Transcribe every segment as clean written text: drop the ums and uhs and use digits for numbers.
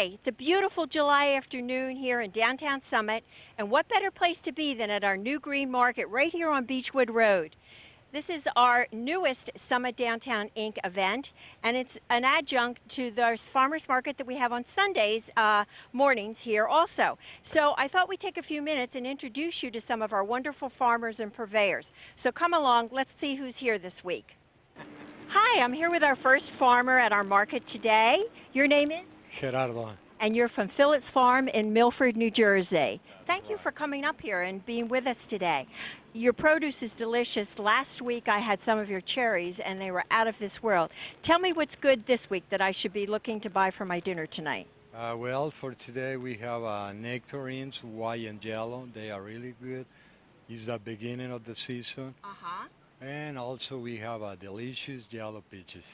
Hi, it's a beautiful July afternoon here in downtown Summit, and what better place to be than at our new green market right here on Beechwood Road. This is our newest Summit Downtown Inc. event, and it's an adjunct to the farmers market that we have on Sundays mornings here also. So I thought we'd take a few minutes and introduce you to some of our wonderful farmers and purveyors. So come along, let's see who's here this week. Hi, I'm here with our first farmer at our market today. Your name is? Gerardo. And you're from Phillips Farm in Milford, New Jersey. Thank you for coming up here and being with us today. Your produce is delicious. Last week I had some of your cherries and they were out of this world. Tell me what's good this week that I should be looking to buy for my dinner tonight. Well, for today we have nectarines, white and yellow. They are really good. It's the beginning of the season. And also we have delicious yellow peaches.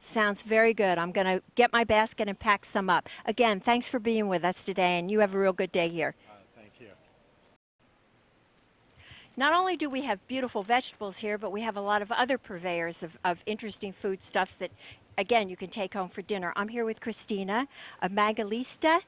Sounds very good. I'm going to get my basket and pack some up. Again, thanks for being with us today, and you have a real good day here. Thank you. Not only do we have beautiful vegetables here, but we have a lot of other purveyors of interesting foodstuffs that, again, you can take home for dinner. I'm here with Christina of Mangalitsa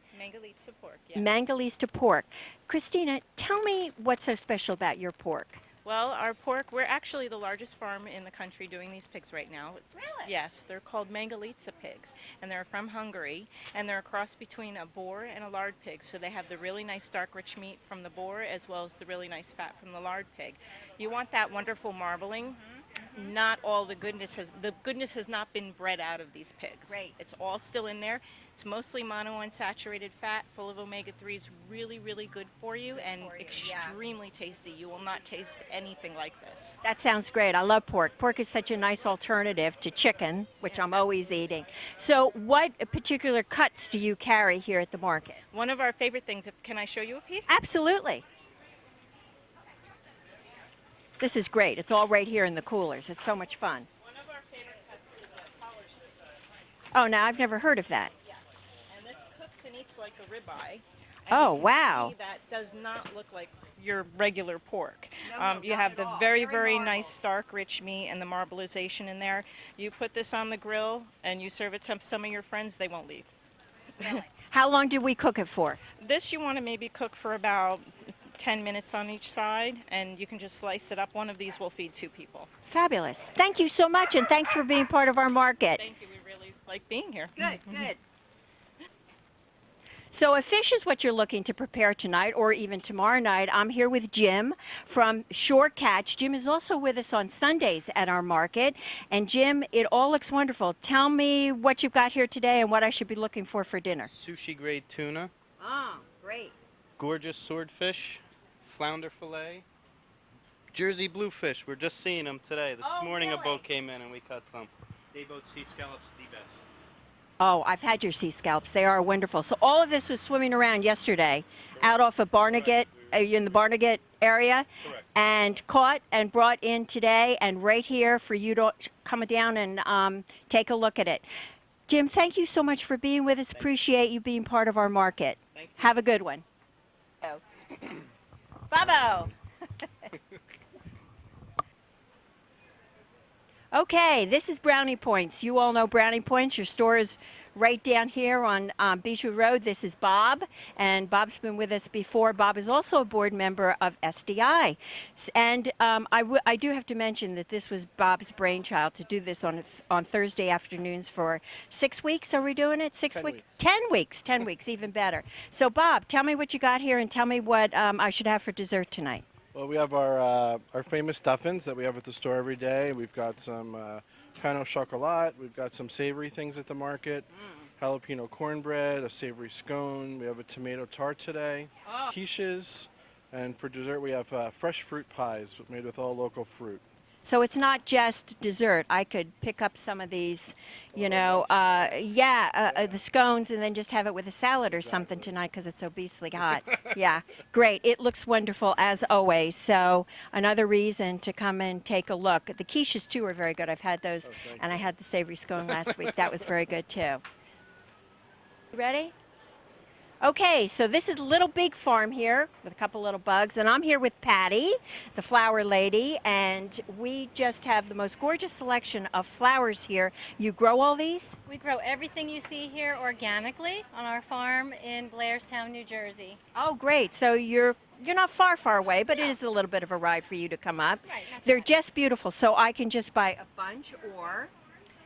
Pork, yes. Mangalitsa Pork. Christina, tell me what's so special about your pork. Well, our pork, we're actually the largest farm in the country doing these pigs right now. Really? Yes, they're called Mangalitsa Pigs, and they're from Hungary, and they're a cross between a boar and a lard pig, so they have the really nice dark rich meat from the boar as well as the really nice fat from the lard pig. You want that wonderful marbling. Not all the goodness has not been bred out of these pigs. Great. It's all still in there. It's mostly monounsaturated fat, full of omega-3s, really, really good for you, and extremely tasty. You will not taste anything like this. That sounds great. I love pork. Pork is such a nice alternative to chicken, which I'm always eating. So what particular cuts do you carry here at the market? One of our favorite things, can I show you a piece? Absolutely. This is great. It's all right here in the coolers. It's so much fun. One of our favorite cuts is a Picalicious. Oh, now I've never heard of that. Yes. And this cooks and eats like a ribeye. Oh, wow. That does not look like your regular pork. No, You have the very, very nice stark rich meat and the marbleization in there. You put this on the grill and you serve it to some of your friends, they won't leave. Really? How long did we cook it for? This you want to maybe cook for about 10 minutes on each side, and you can just slice it up. One of these will feed 2 people. Fabulous. Thank you so much, and thanks for being part of our market. Thank you. We really like being here. Good, good. So if fish is what you're looking to prepare tonight or even tomorrow night, I'm here with Jim from Shore Catch. Jim is also with us on Sundays at our market. And Jim, it all looks wonderful. Tell me what you've got here today and what I should be looking for dinner. Sushi grade tuna. Oh, great. Gorgeous swordfish. Flounder fillet. Jersey bluefish. We're just seeing them today. This morning really? A boat came in and we cut some. Day boat sea scallops, the best. Oh, I've had your sea scallops. They are wonderful. So all of this was swimming around yesterday out off of Barnegat, in the Barnegat area. Correct. And caught and brought in today and right here for you to come down and take a look at it. Jim, thank you so much for being with us. Appreciate you being part of our market. Thank you. Have a good one. Babo. Okay, this is Brownie Points. You all know Brownie Points. Your store is right down here on Beechwood Road. This is Bob, and Bob's been with us before. Bob is also a board member of SDI. And I do have to mention that this was Bob's brainchild to do this on Thursday afternoons for 6 weeks. Are we doing it? 6 weeks? 10 weeks. 10 weeks, even better. So, Bob, tell me what you got here and tell me what I should have for dessert tonight. Well, we have our famous stuffings that we have at the store every day. We've got some pain au chocolat. We've got some savory things at the market. Jalapeno cornbread, a savory scone. We have a tomato tart today. Quiches. And for dessert, we have fresh fruit pies made with all local fruit. So it's not just dessert. I could pick up some of these, you know, the scones and then just have it with a salad or something tonight because it's so beastly hot. Yeah, great. It looks wonderful as always. So another reason to come and take a look. The quiches too are very good. I've had those, and I had the savory scone last week. That was very good too. You ready? Okay, so this is Little Big Farm here with a couple little bugs, and I'm here with Patty, the flower lady, and we just have the most gorgeous selection of flowers here. You grow all these? We grow everything you see here organically on our farm in Blairstown, New Jersey. Oh, great. So you're not far away, but it is a little bit of a ride for you to come up. Right, that's They're right. just beautiful. So I can just buy a bunch, or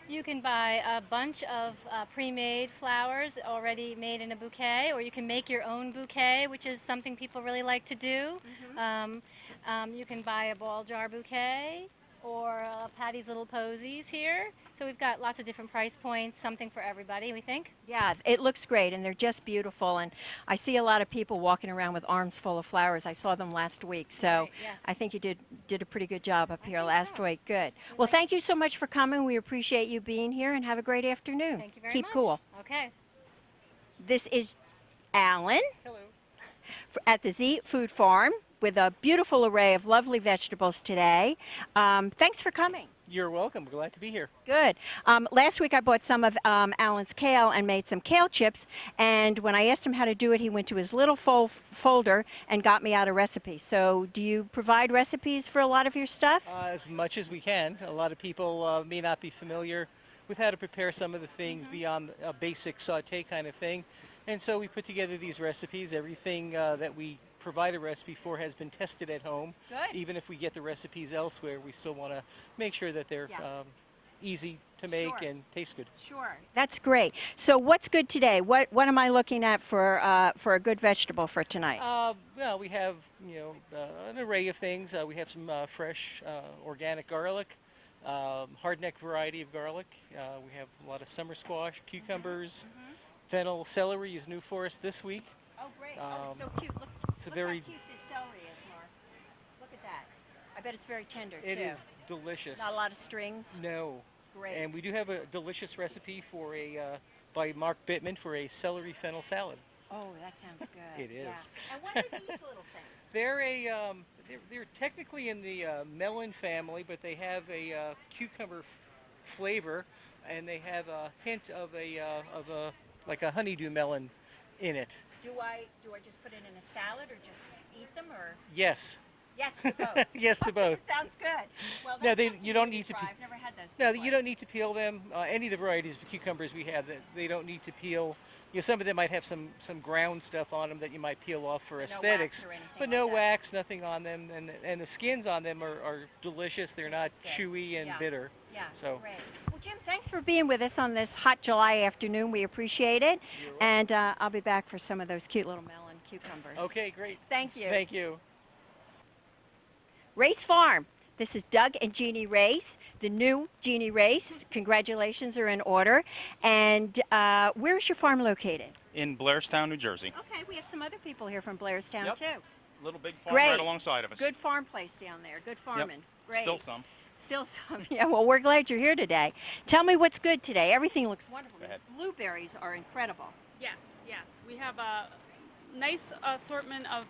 You can buy a bunch of pre-made flowers already made in a bouquet, or you can make your own bouquet, which is something people really like to do. You can buy a ball jar bouquet or Patty's Little Posies here. So we've got lots of different price points, something for everybody, we think. yeah, it looks great, and they're just beautiful. And I see a lot of people walking around with arms full of flowers. I saw them last week, so Right, yes. I think you did a pretty good job up here think last so. week. Good. Well, thank you so much for coming. We appreciate you being here, and have a great afternoon. Thank you very Keep much. cool. Okay. This is Alan Hello. at the Z Food Farm with a beautiful array of lovely vegetables today. Thanks for coming. You're welcome. Glad to be here. Good. Last week I bought some of Alan's kale and made some kale chips, and when I asked him how to do it, he went to his little folder and got me out a recipe. So do you provide recipes for a lot of your stuff? As much as we can. A lot of people may not be familiar with how to prepare some of the things beyond a basic saute kind of thing. And so we put together these recipes. Everything that we provide a recipe for has been tested at home. Good. Even if we get the recipes elsewhere, we still want to make sure that they're Yeah. easy to make Sure. and taste good. Sure. That's great. So what's good today? What am I looking at for a good vegetable for tonight? Well, we have an array of things. We have some fresh organic garlic, hardneck variety of garlic. We have a lot of summer squash, cucumbers, fennel, celery is new for us this week. Oh, great. Um, it's so cute. Look, it's a look very- how cute this celery is, Mark. Look at that. I bet it's very tender, It too. is delicious. Not a lot of strings. No. Great. And we do have a delicious recipe for by Mark Bittman for a celery fennel salad. Oh, that sounds good. It Yeah. is. And what are these little things? They're technically in the melon family, but they have a cucumber flavor, and they have a hint of a like a honeydew melon in it. Do I just put it in a salad or just eat them, or Yes. yes to both? Yes to both. Sounds good. Well, No, that's they- something you don't we need to try. pe- I've never had those. No, before. you don't need to peel them. Any of the varieties of cucumbers we have, they don't need to peel. Some of them might have some ground stuff on them that you might peel off for But no wax aesthetics, or anything but like no that. wax, nothing on them, and the skins on them are delicious. They're not Just as good. chewy and Yeah. bitter. Yeah. So Great. Well, Jim, thanks for being with us on this hot July afternoon. We appreciate it. And I'll be back for some of those cute little melon cucumbers. okay, great. Thank you. Thank you. Race Farm. This is Doug and Jeannie Race, the new Jeannie Race. Congratulations are in order. And where's your farm located? In Blairstown, New Jersey. Okay, we have some other people here from Blairstown, Yep. too. Little big farm Great. right alongside of us. Good farm place down there. Good farming. Great. Still some. Still some. Yeah, well, we're glad you're here today. Tell me what's good today. Everything looks wonderful. Go ahead. These blueberries are incredible. Yes, yes. We have a nice assortment of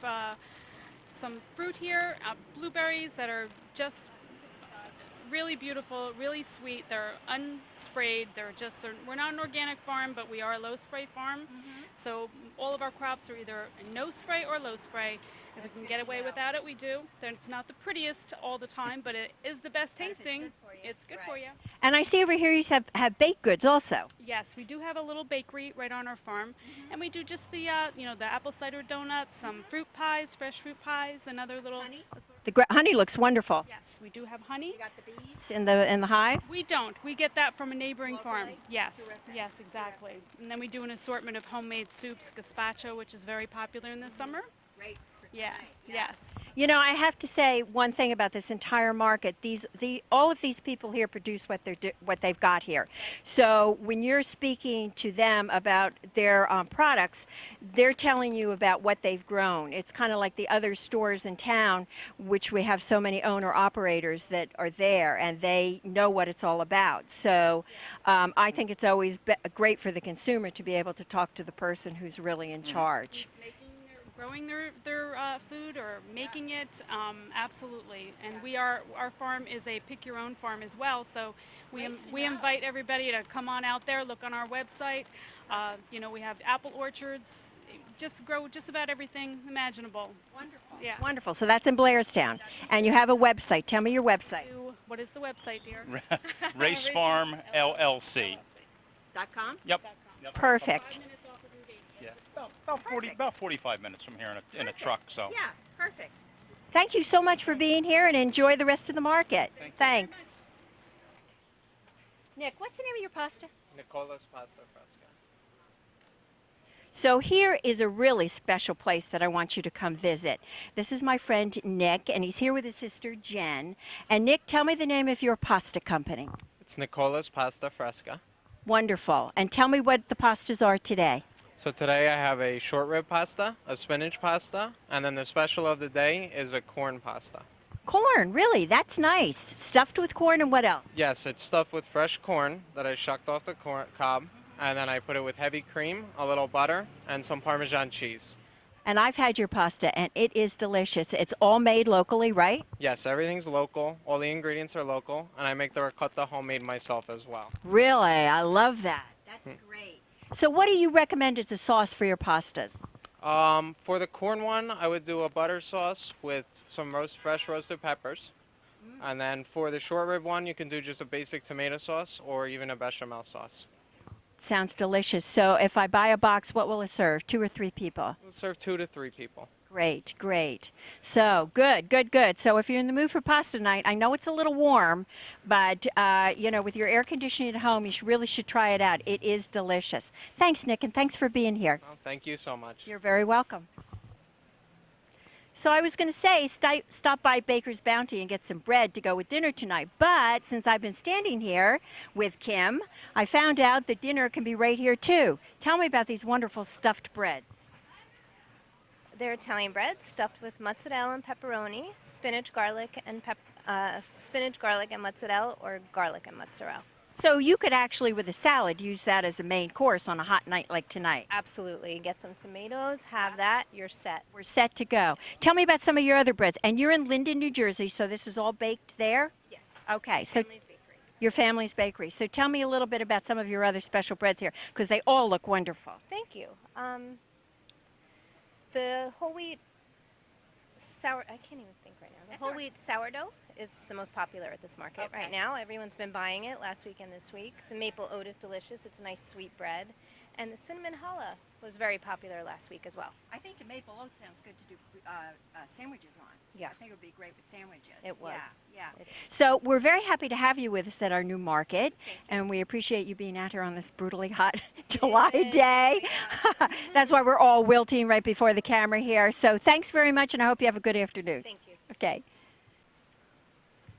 some fruit here, blueberries that are just really beautiful, really sweet. They're unsprayed. We're not an organic farm, but we are a low spray farm. So all of our crops are either no spray or low spray. If we can get away without it, we do. Then it's not the prettiest all the time, but it is the best And if it's tasting. good for you. It's good Right. for you. And I see over here you have baked goods also. Yes, we do have a little bakery right on our farm, and we do just the the apple cider donuts, some fruit pies, fresh fruit pies, and other little. Honey? The honey looks wonderful. Yes, we do have honey. You got the bees in the hives? We don't. We get that from a neighboring farm. Locally? Yes, Terrific. yes, exactly. And then we do an assortment of homemade soups, gazpacho, which is very popular in the summer. Great. Yeah, yes. You know, I have to say one thing about this entire market. All of these people here produce what they've got here. So when you're speaking to them about their products, they're telling you about what they've grown. It's kind of like the other stores in town, which we have so many owner-operators that are there, and they know what it's all about. So I think it's always great for the consumer to be able to talk to the person who's really in charge. Growing their food or making it, absolutely. And our farm is a pick your own farm as well. So we invite everybody to come on out there, look on our website. We have apple orchards just grow just about everything imaginable. Wonderful. Yeah. Wonderful. So that's in Blairstown. And you have a website. Tell me your website. What is the website, dear? Race Farm LLC. .com? Yep. Perfect. Yeah. About 45 minutes from here in a truck. So. Yeah, perfect. Thank you so much for being here and enjoy the rest of the market. Thanks. Nick, what's the name of your pasta? Nicolas Pasta Fresca. So here is a really special place that I want you to come visit. This is my friend Nick, and he's here with his sister Jen. And Nick, tell me the name of your pasta company. It's Nicolas Pasta Fresca. Wonderful. And tell me what the pastas are today. So today I have a short rib pasta, a spinach pasta, and then the special of the day is a corn pasta. Corn, really? That's nice. Stuffed with corn and what else? Yes, it's stuffed with fresh corn that I shucked off the cob, and then I put it with heavy cream, a little butter, and some Parmesan cheese. And I've had your pasta, and it is delicious. It's all made locally, right? Yes, everything's local. All the ingredients are local, and I make the ricotta homemade myself as well. Really? I love that. That's great. So what do you recommend as a sauce for your pastas? For the corn one, I would do a butter sauce with some fresh roasted peppers. And then for the short rib one, you can do just a basic tomato sauce or even a bechamel sauce. Sounds delicious. So if I buy a box, what will it serve? 2 or 3 people? We'll serve 2 to 3 people. Great, great. So good, good, good. So if you're in the mood for pasta night, I know it's a little warm, but you know, with your air conditioning at home, you really should try it out. It is delicious. Thanks, Nick, and thanks for being here. Well, thank you so much. You're very welcome. So I was going to say, stop by Baker's Bounty and get some bread to go with dinner tonight. But since I've been standing here with Kim, I found out that dinner can be right here too. Tell me about these wonderful stuffed breads. They're Italian breads stuffed with mozzarella and pepperoni, spinach, garlic, and mozzarella, or garlic and mozzarella. So you could actually, with a salad, use that as a main course on a hot night like tonight. Absolutely. Get some tomatoes, have that, you're set. We're set to go. Tell me about some of your other breads. And you're in Linden, New Jersey, so this is all baked there? Yes. Okay. So Family's Bakery. your family's bakery. So tell me a little bit about some of your other special breads here, because they all look wonderful. Thank you. The whole wheat I can't even think right now. The whole wheat sourdough is the most popular at this market right now. Everyone's been buying it last week and this week. The maple oat is delicious. It's a nice sweet bread. And the cinnamon challah was very popular last week as well. I think the maple oat sounds good to do sandwiches on. Yeah. I think it would be great with sandwiches. It was. Yeah. So we're very happy to have you with us at our new market, and we appreciate you being out here on this brutally hot July day. That's why we're all wilting right before the camera here. So thanks very much, and I hope you have a good afternoon. Thank you. Okay.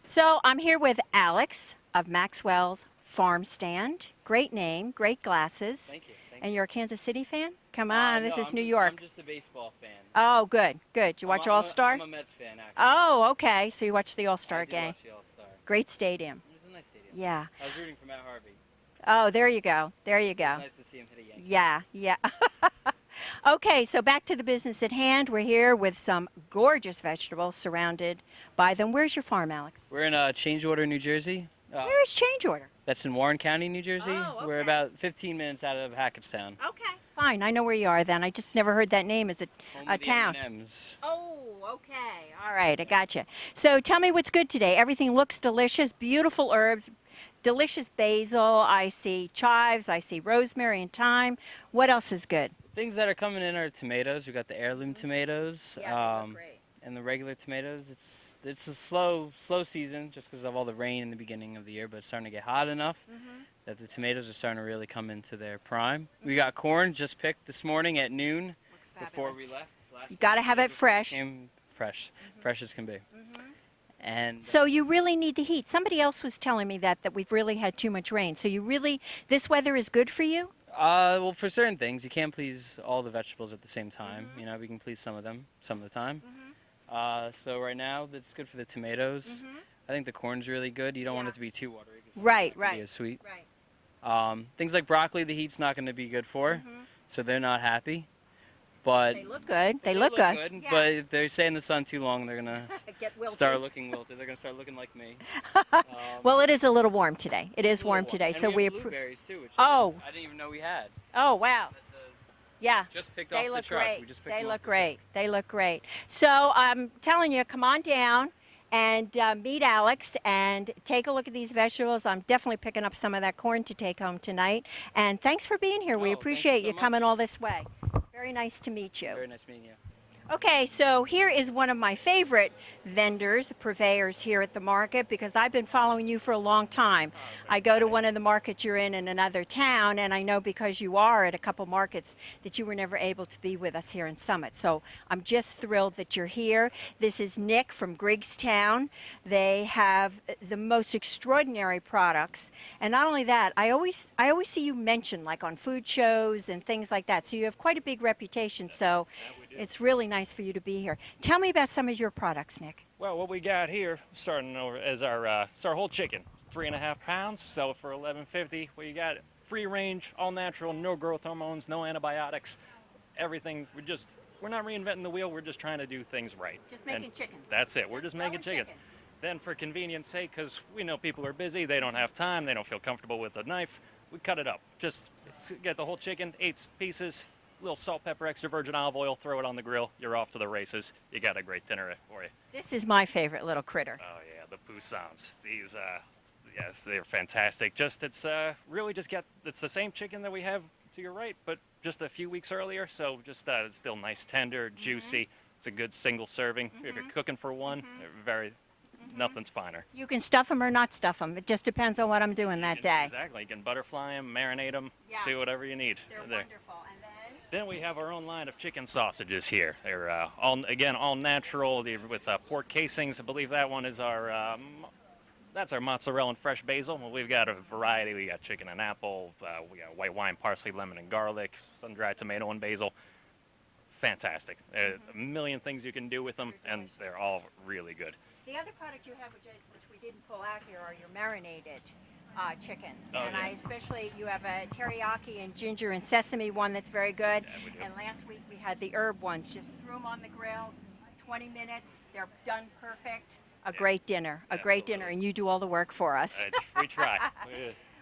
So I'm here with Alex of Maxwell's Farm Stand. Great name, great glasses. Thank you. And you're a Kansas City fan? Come on, this is New York. I'm just a baseball fan. Oh, good, good. You watch All-Star? I'm a Mets fan, actually. Oh, okay. So you watch the All-Star I did game. watch the All-Star. Great stadium. It was a nice stadium. Yeah. I was rooting for Matt Harvey. Oh, there you go. There you It go. was nice to see him hit a Yankee. Yeah, yeah. Okay, so back to the business at hand. We're here with some gorgeous vegetables surrounded by them. Where's your farm, Alex? We're in Changewater, New Jersey. Where's Changewater? That's in Warren County, New Jersey. Oh, okay. We're about 15 minutes out of Hackettstown. Okay. Fine, I know where you are then. I just never heard that name as Home a of the town. M&Ms. Oh, okay. All right, I gotcha. So tell me what's good today. Everything looks delicious, beautiful herbs, delicious basil. I see chives, I see rosemary and thyme. What else is good? Things that are coming in are tomatoes. We got the heirloom tomatoes. Yeah, they look great. And the regular tomatoes. It's a slow season just because of all the rain in the beginning of the year, but it's starting to get hot enough that the tomatoes are starting to really come into their prime. We got corn just picked this morning at noon before we left. You got to have it fresh. Came fresh, fresh as can be. And So you really need the heat. Somebody else was telling me that we've really had too much rain. So you really, this weather is good for you? well, for certain things, you can't please all the vegetables at the same time. You know, we can please some of them some of the time. So right now, that's good for the tomatoes. I think the corn's really good. You don't want it to be too watery. 'Cause Right, it's not gonna be as sweet. Things like broccoli, the heat's not going to be good for, so they're not happy. But They look good. They look look good. Yeah. But if they stay in the sun too long, they're going to Get wilted. start looking wilted. They're going to start looking like me. Well, it is a little warm today. It is It's a little warm today, And so we we have approve. blueberries too, which Oh. I didn't even know we had. Oh, wow. That's Yeah, Just picked they off look the truck. great. We just picked They them look off the truck. great. They look great. So I'm telling you, come on down and meet Alex and take a look at these vegetables. I'm definitely picking up some of that corn to take home tonight. And thanks for being here. We Oh, thank you appreciate so you coming much. all this way. Very nice to meet you. Very nice meeting you. Okay, so here is one of my favorite vendors, purveyors here at the market, because I've been following you for a long time. I go to one of the markets you're in another town, and I know because you are at a couple markets that you were never able to be with us here in Summit. So I'm just thrilled that you're here. This is Nick from Griggstown. They have the most extraordinary products, and not only that, I always see you mentioned like on food shows and things like that. So you have quite a big reputation. So it's really nice for you to be here. Tell me about some of your products, Nick. Well, what we got here, starting over as it's our whole chicken, 3.5 pounds, sell it for $11.50. We got free range, all natural, no growth hormones, no antibiotics, everything. We're not reinventing the wheel. We're just trying to do things right. Just making chickens. That's it. We're just making chickens. Then, for convenience sake, because we know people are busy, they don't have time, they don't feel comfortable with a knife, we cut it up. Just get the whole chicken, 8 pieces. Little salt, pepper, extra virgin olive oil, throw it on the grill, you're off to the races. You got a great dinner for you. This is my favorite little critter. Oh yeah, the poussins. These, yes, they're fantastic. It's the same chicken that we have to your right, but just a few weeks earlier, so it's still nice, tender, juicy. It's a good single serving. If you're cooking for one, nothing's finer. You can stuff them or not stuff them. It just depends on what I'm doing that day. Exactly. You can butterfly them, marinate them, do whatever you need. They're wonderful. And then we have our own line of chicken sausages here. They're all natural with pork casings. I believe that one is that's our mozzarella and fresh basil. Well, we've got a variety. We got chicken and apple. We got white wine, parsley, lemon, and garlic. Sun-dried tomato and basil. Fantastic. A million things you can do with them, and they're all really good. the other product you have, which we didn't pull out here, are your marinated chickens. Oh, and yeah. I especially, you have a teriyaki and ginger and sesame one that's very good. Yeah, we do. And last week we had the herb ones. Just threw them on the grill, 20 minutes, they're done perfect. A great dinner, a great dinner, and you do all the work for us. We try.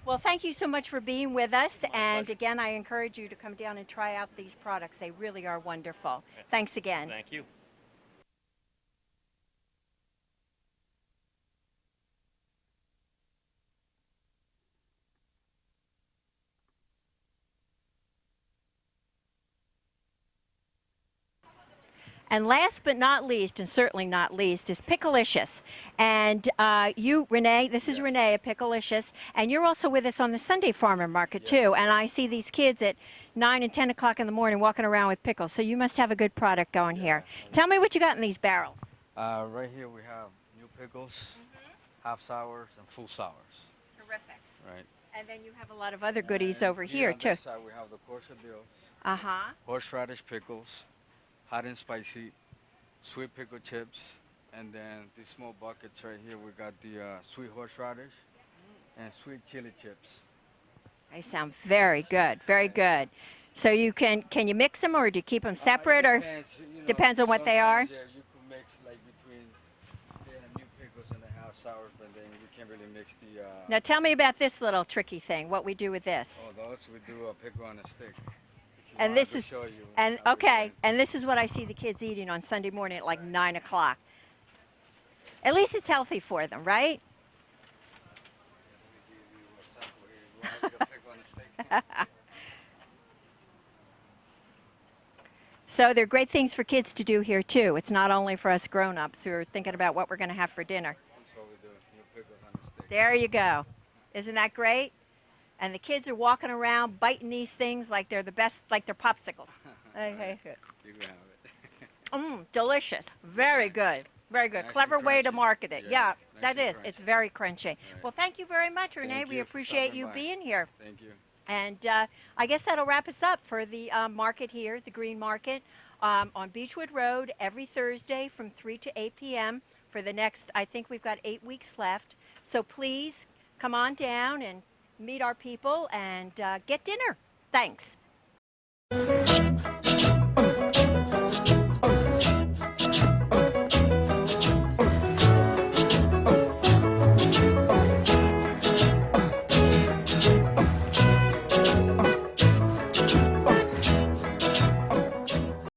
Well, thank you so much for being with us. And again, I encourage you to come down and try out these products. They really are wonderful. Thanks again. Thank you. And last but not least, and certainly not least, is Picalicious. And you, Renee, this is Renee at Picalicious, and you're also with us on the Sunday Farmer Market too. And I see these kids at 9 and 10 o'clock in the morning walking around with pickles. So you must have a good product going here. Tell me what you got in these barrels. Right here we have new pickles, half sours, and full sours. Terrific. Right. And then you have a lot of other goodies over here on too. this side we have the kosher dills, horseradish pickles, hot and spicy, sweet pickle chips, and then these small buckets right here we got the sweet horseradish and sweet chili chips. They sound very good, very good. So you can you mix them or do you keep them separate or depends on what they are? Yeah, you can mix like between the new pickles and the half sours, but then you can't really mix the. Now tell me about this little tricky thing. What we do with this? Oh, those we do a pickle on a stick. And this is and this is what I see the kids eating on Sunday morning at like 9 o'clock. At least it's healthy for them, right? So they're great things for kids to do here too. It's not only for us grown-ups who are thinking about what we're going to have for dinner. That's what we do. New pickles on a stick. There you go. Isn't that great? And the kids are walking around biting these things like they're the best, like they're popsicles. You can have it. Delicious. Very good. Very good. Nice Clever and way to crunchy. market it. Yeah, Yeah, nice that and is. crunchy. It's very crunchy. Right. Well, thank you very much, Renee. Thank We you for appreciate stopping you by. being here. Thank you. And I guess that'll wrap us up for the market here, the Green Market, on Beechwood Road every Thursday from 3 to 8 p.m. for the next, I think we've got 8 weeks left. So please come on down and meet our people and get dinner. Thanks.